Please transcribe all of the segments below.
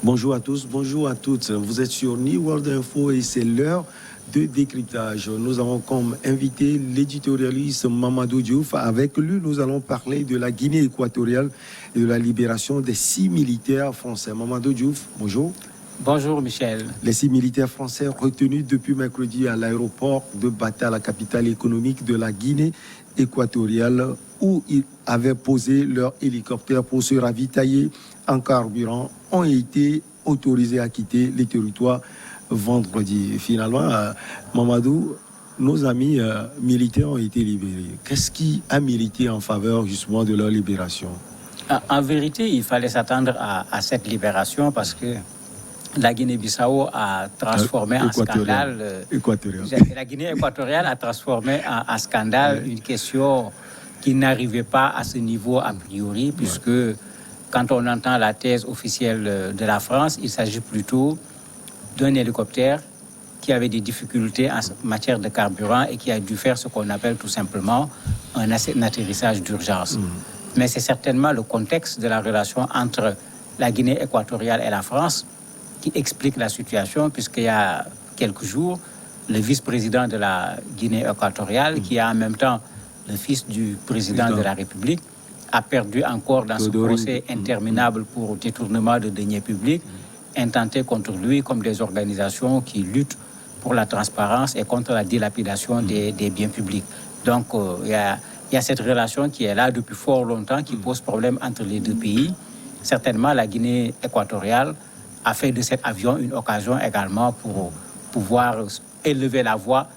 Bonjour à tous, bonjour à toutes. Vous êtes sur New World Info et c'est l'heure de décryptage. Nous avons comme invité l'éditorialiste Mamadou Diouf. Avec lui, nous allons parler de la Guinée équatoriale et de la libération des 6 militaires français. Mamadou Diouf, bonjour. Bonjour Michel. Les 6 militaires français retenus depuis mercredi à l'aéroport de Bata, la capitale économique de la Guinée équatoriale, où ils avaient posé leur hélicoptère pour se ravitailler en carburant, ont été autorisés à quitter les territoires vendredi. Finalement, Mamadou, nos amis militaires ont été libérés. Qu'est-ce qui a milité en faveur justement de leur libération? En vérité, il fallait s'attendre à cette libération parce que la Guinée-Bissau a transformé en scandale. La Guinée équatoriale a transformé en scandale une question qui n'arrivait pas à ce niveau a priori, puisque quand on entend la thèse officielle de la France, il s'agit plutôt d'un hélicoptère qui avait des difficultés en matière de carburant et qui a dû faire ce qu'on appelle tout simplement un atterrissage d'urgence. Mais c'est certainement le contexte de la relation entre la Guinée équatoriale et la France qui explique la situation, puisqu'il y a quelques jours, le vice-président de la Guinée équatoriale, qui est en même temps le fils du président de la République, a perdu encore dans ce procès interminable pour détournement de deniers publics, intenté contre lui comme des organisations qui luttent pour la transparence et contre la dilapidation des biens publics. Donc, il y a cette relation qui est là depuis fort longtemps, qui pose problème entre les deux pays. Certainement, la Guinée équatoriale a fait de cet avion une occasion également pour pouvoir élever la voix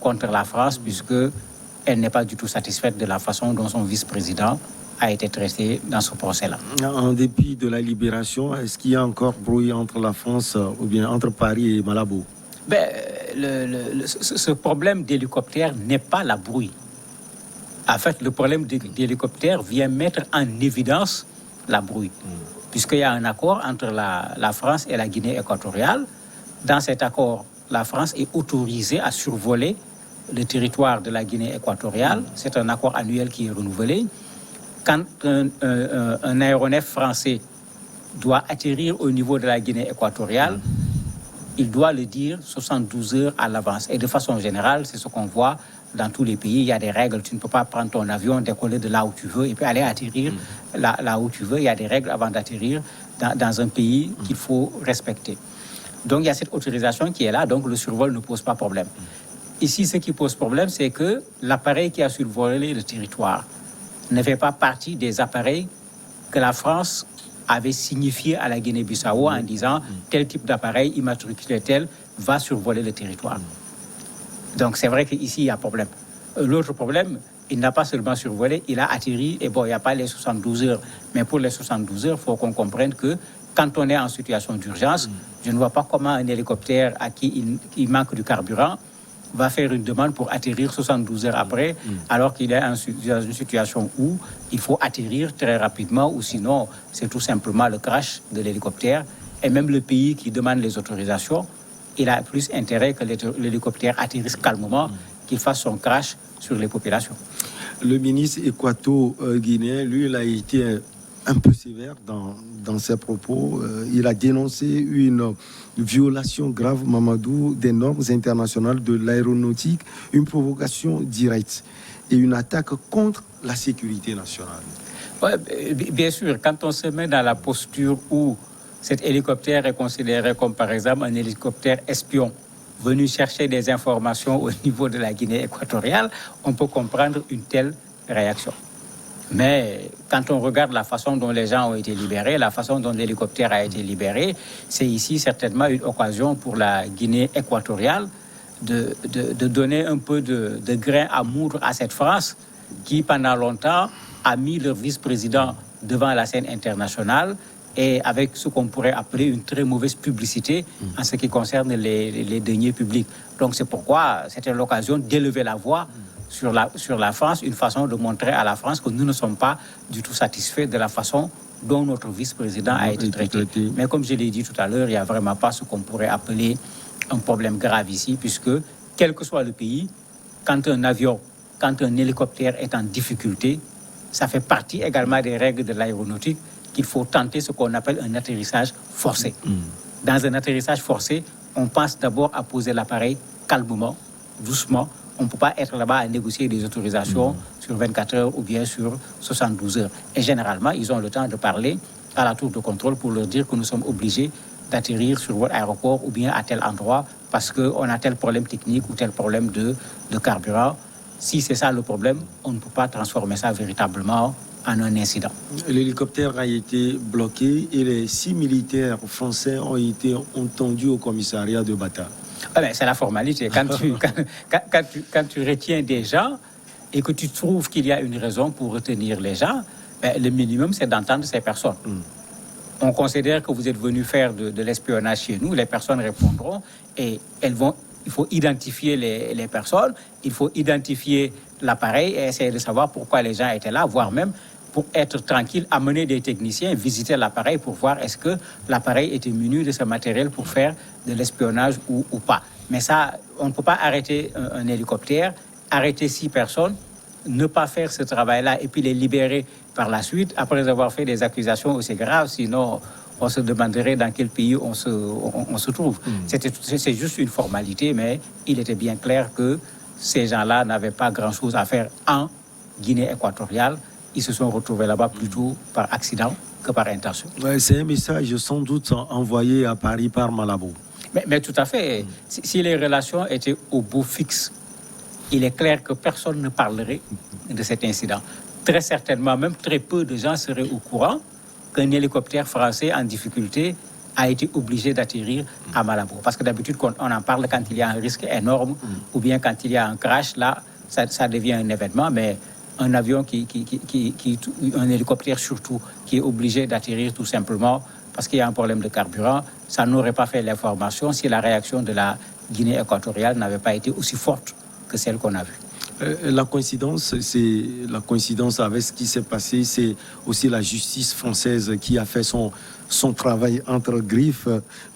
contre la France, puisqu'elle n'est pas du tout satisfaite de la façon dont son vice-président a été traité dans ce procès-là. En dépit de la libération, est-ce qu'il y a encore bruit entre la France ou bien entre Paris et Malabo? Ce problème d'hélicoptère n'est pas la brouille. En fait, le problème d'hélicoptère vient mettre en évidence la brouille, puisqu'il y a un accord entre la France et la Guinée équatoriale. Dans cet accord, la France est autorisée à survoler le territoire de la Guinée équatoriale. C'est un accord annuel qui est renouvelé. Quand un aéronef français doit atterrir au niveau de la Guinée équatoriale, il doit le dire 72 heures à l'avance. Et de façon générale, c'est ce qu'on voit dans tous les pays. Il y a des règles. Tu ne peux pas prendre ton avion, décoller de là où tu veux et puis aller atterrir là où tu veux. Il y a des règles avant d'atterrir dans un pays qu'il faut respecter. Donc, il y a cette autorisation qui est là. Donc, le survol ne pose pas problème. Ici, ce qui pose problème, c'est que l'appareil qui a survolé le territoire ne fait pas partie des appareils que la France avait signifié à la Guinée-Bissau en disant tel type d'appareil immatriculé tel va survoler le territoire. Donc c'est vrai qu'ici il y a problème. L'autre problème, il n'a pas seulement survolé, il a atterri et bon, il n'y a pas les 72 heures. Mais pour les 72 heures, il faut qu'on comprenne que quand on est en situation d'urgence, je ne vois pas comment un hélicoptère à qui il manque du carburant va faire une demande pour atterrir 72 heures après, alors qu'il est dans une situation où il faut atterrir très rapidement, ou sinon, c'est tout simplement le crash de l'hélicoptère. Et même le pays qui demande les autorisations, il a plus intérêt que l'hélicoptère atterrisse calmement, qu'il fasse son crash sur les populations. Le ministre équato-guinéen, lui, il a été un peu sévère dans ses propos. Il a dénoncé une violation grave, Mamadou, des normes internationales de l'aéronautique, une provocation directe et une attaque contre la sécurité nationale. Ouais, bien sûr, quand on se met dans la posture où cet hélicoptère est considéré comme, par exemple, un hélicoptère espion venu chercher des informations au niveau de la Guinée équatoriale, on peut comprendre une telle réaction. Mais quand on regarde la façon dont les gens ont été libérés, la façon dont l'hélicoptère a été libéré, c'est ici certainement une occasion pour la Guinée équatoriale de donner un peu de grain à moudre à cette France qui, pendant longtemps, a mis leur vice-président devant la scène internationale et avec ce qu'on pourrait appeler une très mauvaise publicité en ce qui concerne les deniers publics. Donc c'est pourquoi c'était l'occasion d'élever la voix sur la France, une façon de montrer à la France que nous ne sommes pas du tout satisfaits de la façon dont notre vice-président a été traité. Mais comme je l'ai dit tout à l'heure, il n'y a vraiment pas ce qu'on pourrait appeler un problème grave ici, puisque quel que soit le pays, quand un avion, quand un hélicoptère est en difficulté, ça fait partie également des règles de l'aéronautique qu'il faut tenter ce qu'on appelle un atterrissage forcé. Dans un atterrissage forcé, on pense d'abord à poser l'appareil calmement, doucement. On ne peut pas être là-bas à négocier des autorisations sur 24 heures ou bien sur 72 heures. Et généralement, ils ont le temps de parler à la tour de contrôle pour leur dire que nous sommes obligés d'atterrir sur votre aéroport ou bien à tel endroit parce qu'on a tel problème technique ou tel problème de carburant. Si c'est ça le problème, on ne peut pas transformer ça véritablement en un incident. L'hélicoptère a été bloqué et les 6 militaires français ont été entendus au commissariat de Bata. C'est la formalité. Quand tu retiens des gens et que tu trouves qu'il y a une raison pour retenir les gens, le minimum, c'est d'entendre ces personnes. On considère que vous êtes venu faire de l'espionnage chez nous, les personnes répondront et il faut identifier les personnes, il faut identifier l'appareil et essayer de savoir pourquoi les gens étaient là, voire même pour être tranquille, amener des techniciens, visiter l'appareil pour voir est-ce que l'appareil était muni de ce matériel pour faire de l'espionnage ou pas. Mais ça, on ne peut pas arrêter un hélicoptère, arrêter 6 personnes, ne pas faire ce travail-là et puis les libérer par la suite après avoir fait des accusations aussi graves, sinon on se demanderait dans quel pays on se trouve. C'est juste une formalité, mais il était bien clair que ces gens-là n'avaient pas grand-chose à faire en Guinée équatoriale. Ils se sont retrouvés là-bas plutôt par accident que par intention. C'est un message sans doute envoyé à Paris par Malabo. Mais tout à fait. Si les relations étaient au bout fixe, il est clair que personne ne parlerait de cet incident. Très certainement, même très peu de gens seraient au courant qu'un hélicoptère français en difficulté a été obligé d'atterrir à Malabo. Parce que d'habitude, on en parle quand il y a un risque énorme ou bien quand il y a un crash, là, ça devient un événement, mais un avion un hélicoptère surtout, qui est obligé d'atterrir tout simplement parce qu'il y a un problème de carburant, ça n'aurait pas fait l'information si la réaction de la Guinée équatoriale n'avait pas été aussi forte que celle qu'on a vue. La coïncidence avec ce qui s'est passé, c'est aussi la justice française qui a fait son travail entre griffes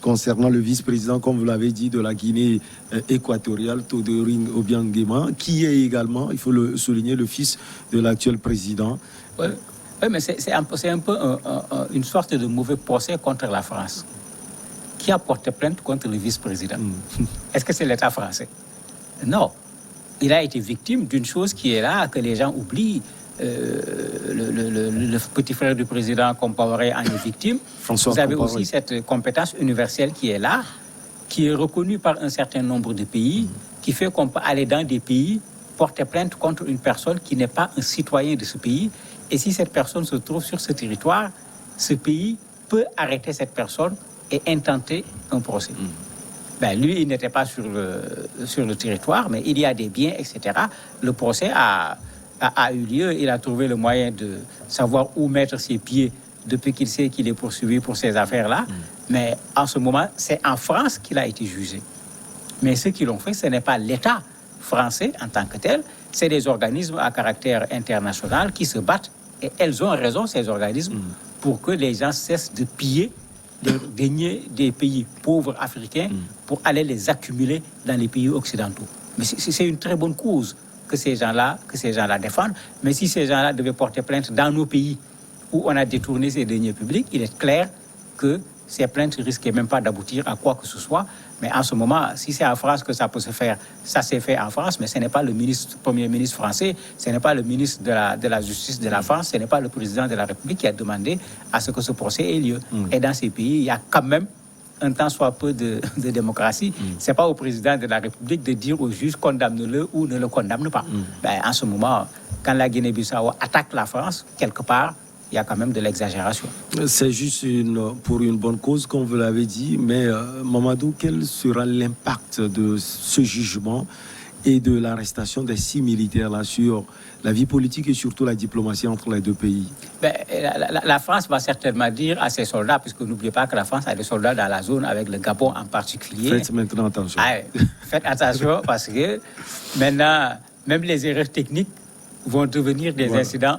concernant le vice-président, comme vous l'avez dit, de la Guinée équatoriale, Théodorine Obiang Nguema, qui est également, il faut le souligner, le fils de l'actuel président. Oui, mais c'est un peu une sorte de mauvais procès contre la France. Qui a porté plainte contre le vice-président? Est-ce que c'est l'État français? Non. Il a été victime d'une chose qui est là, que les gens oublient. Le petit frère du président Compaoré en est victime. Vous avez aussi cette compétence universelle qui est là, qui est reconnue par un certain nombre de pays, qui fait qu'on peut aller dans des pays, porter plainte contre une personne qui n'est pas un citoyen de ce pays. Et si cette personne se trouve sur ce territoire, ce pays peut arrêter cette personne et intenter un procès. Lui, il n'était pas sur le territoire, mais il y a des biens, etc. Le procès a eu lieu. Il a trouvé le moyen de savoir où mettre ses pieds depuis qu'il sait qu'il est poursuivi pour ces affaires-là. Mais en ce moment, c'est en France qu'il a été jugé. Mais ceux qui l'ont fait, ce n'est pas l'État français en tant que tel. C'est des organismes à caractère international qui se battent. Et elles ont raison, ces organismes, pour que les gens cessent de piller de régner des pays pauvres africains pour aller les accumuler dans les pays occidentaux. Mais c'est une très bonne cause que ces gens-là défendent. Mais si ces gens-là devaient porter plainte dans nos pays où on a détourné ces deniers publics, il est clair que ces plaintes ne risquaient même pas d'aboutir à quoi que ce soit. Mais en ce moment, si c'est en France que ça peut se faire, ça s'est fait en France, mais ce n'est pas le premier ministre français, ce n'est pas le ministre de la Justice de la France, ce n'est pas le président de la République qui a demandé à ce que ce procès ait lieu. Et dans ces pays, il y a quand même un tant soit peu de démocratie. Ce n'est pas au président de la République de dire au juge condamne-le ou ne le condamne pas. En ce moment, quand la Guinée-Bissau attaque la France, quelque part, il y a quand même de l'exagération. C'est juste pour une bonne cause, comme vous l'avez dit, mais Mamadou, quel sera l'impact de ce jugement et de l'arrestation des 6 militaires-là sur la vie politique et surtout la diplomatie entre les deux pays? La France va certainement dire à ses soldats, puisque n'oubliez pas que la France a des soldats dans la zone, avec le Gabon en particulier. Faites maintenant attention. Faites attention parce que maintenant, même les erreurs techniques vont devenir des incidents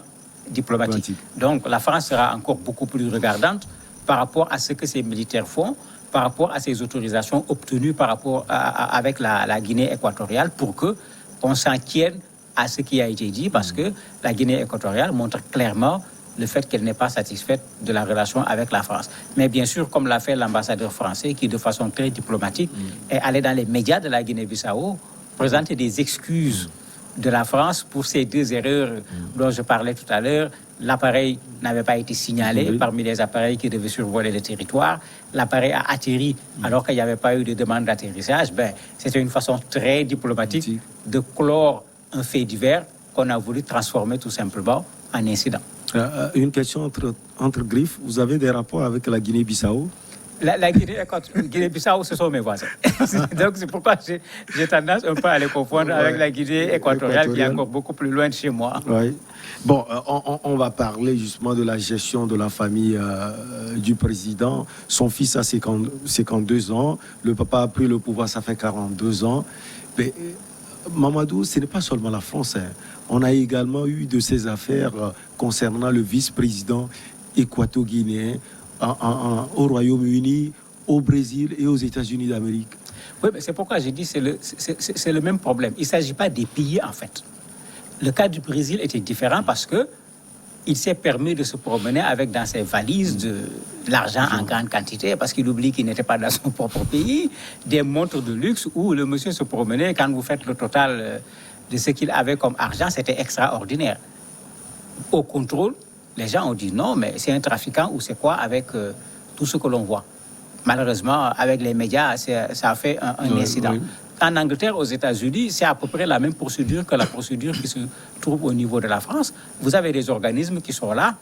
diplomatiques. Donc la France sera encore beaucoup plus regardante par rapport à ce que ces militaires font, par rapport à ces autorisations obtenues par rapport avec la Guinée équatoriale, pour qu'on s'en tienne à ce qui a été dit, parce que la Guinée équatoriale montre clairement le fait qu'elle n'est pas satisfaite de la relation avec la France. Mais bien sûr, comme l'a fait l'ambassadeur français, qui de façon très diplomatique est allé dans les médias de la Guinée-Bissau, présenter des excuses de la France pour ces deux erreurs dont je parlais tout à l'heure. L'appareil n'avait pas été signalé parmi les appareils qui devaient survoler le territoire. L'appareil a atterri alors qu'il n'y avait pas eu de demande d'atterrissage. C'était une façon très diplomatique de clore un fait divers qu'on a voulu transformer tout simplement en incident. Une question entre griffes. Vous avez des rapports avec la Guinée-Bissau? La Guinée-Bissau, ce sont mes voisins. Donc, c'est pourquoi j'ai tendance un peu à les confondre avec la Guinée équatoriale, qui est encore beaucoup plus loin de chez moi. Oui. Bon, on va parler justement de la gestion de la famille du président. Son fils a 52 ans. Le papa a pris le pouvoir, ça fait 42 ans. Mais Mamadou, ce n'est pas seulement la France. On a également eu de ces affaires concernant le vice-président équato-guinéen au Royaume-Uni, au Brésil et aux États-Unis d'Amérique. Oui, mais c'est pourquoi j'ai dit que c'est le même problème. Il ne s'agit pas des pays, en fait. Le cas du Brésil était différent parce qu'il s'est permis de se promener avec dans ses valises de l'argent en grande quantité, parce qu'il oublie qu'il n'était pas dans son propre pays, des montres de luxe où le monsieur se promenait. Quand vous faites le total de ce qu'il avait comme argent, c'était extraordinaire. Au contrôle, les gens ont dit non, mais c'est un trafiquant ou c'est quoi avec tout ce que l'on voit. Malheureusement, avec les médias, ça a fait un incident. Oui. En Angleterre, aux États-Unis, c'est à peu près la même procédure que la procédure qui se trouve au niveau de la France. Vous avez des organismes qui sont là,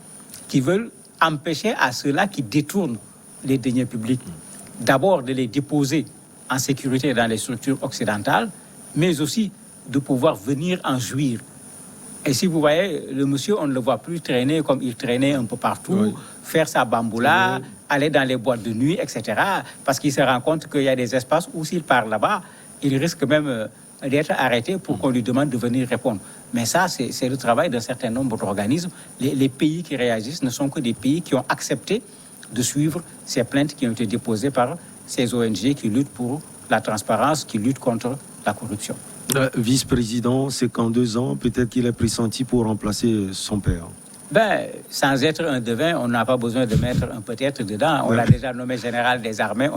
qui veulent empêcher à ceux-là qui détournent les deniers publics, d'abord de les déposer en sécurité dans les structures occidentales, mais aussi de pouvoir venir en jouir. Et si vous voyez, le monsieur, on ne le voit plus traîner comme il traînait un peu partout, faire sa bamboula, aller dans les boîtes de nuit, etc. Parce qu'il se rend compte qu'il y a des espaces où s'il part là-bas, il risque même d'être arrêté pour qu'on lui demande de venir répondre. Mais ça, c'est le travail d'un certain nombre d'organismes. Les pays qui réagissent ne sont que des pays qui ont accepté de suivre ces plaintes qui ont été déposées par ces ONG qui luttent pour la transparence, qui luttent contre la corruption. Vice-président, 52 ans, peut-être qu'il est pressenti pour remplacer son père. Sans être un devin, on n'a pas besoin de mettre un peut-être dedans. On l'a déjà nommé général des armées.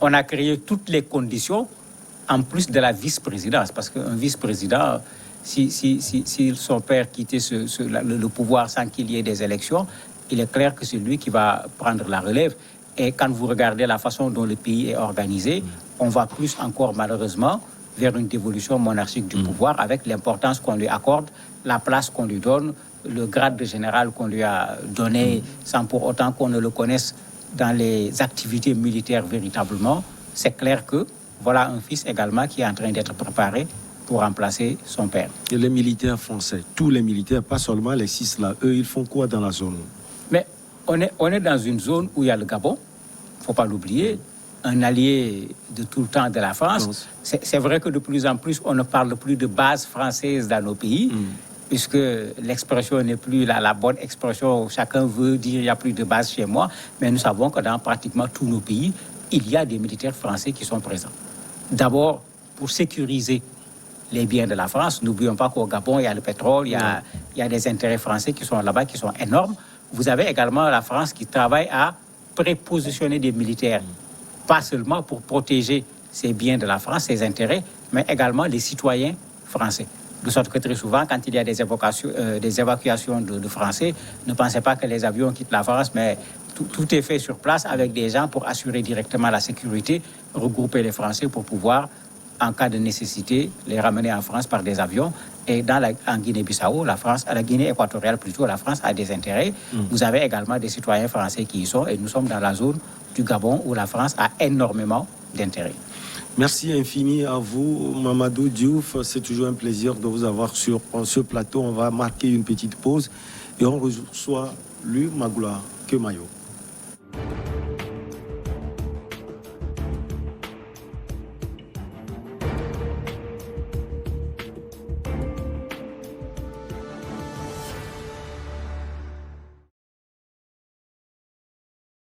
On a créé toutes les conditions, en plus de la vice-présidence. Parce qu'un vice-président, si son père quittait le pouvoir sans qu'il y ait des élections, il est clair que c'est lui qui va prendre la relève. Et quand vous regardez la façon dont le pays est organisé, on va plus encore, malheureusement, vers une dévolution monarchique du pouvoir, avec l'importance qu'on lui accorde, la place qu'on lui donne, le grade de général qu'on lui a donné, sans pour autant qu'on ne le connaisse dans les activités militaires véritablement. C'est clair que voilà un fils également qui est en train d'être préparé pour remplacer son père. Et les militaires français, tous les militaires, pas seulement les 6 là, eux, ils font quoi dans la zone? Mais on est dans une zone où il y a le Gabon, il ne faut pas l'oublier, un allié de tout le temps de la France. C'est vrai que de plus en plus, on ne parle plus de base française dans nos pays, puisque l'expression n'est plus la bonne expression. Chacun veut dire qu'il n'y a plus de base chez moi, mais nous savons que dans pratiquement tous nos pays, il y a des militaires français qui sont présents. D'abord, pour sécuriser les biens de la France. N'oublions pas qu'au Gabon, il y a le pétrole, il y a des intérêts français qui sont là-bas, qui sont énormes. Vous avez également la France qui travaille à prépositionner des militaires, pas seulement pour protéger ses biens de la France, ses intérêts, mais également les citoyens français. De sorte que très souvent, quand il y a des évacuations de Français, ne pensez pas que les avions quittent la France, mais tout est fait sur place avec des gens pour assurer directement la sécurité, regrouper les Français pour pouvoir, en cas de nécessité, les ramener en France par des avions. Et en Guinée-Bissau, à la Guinée équatoriale plutôt, la France a des intérêts. Vous avez également des citoyens français qui y sont, et nous sommes dans la zone du Gabon où la France a énormément d'intérêts. Merci infini à vous, Mamadou Diouf. C'est toujours un plaisir de vous avoir sur ce plateau. On va marquer une petite pause et on reçoit lui, Magloire Kemayo.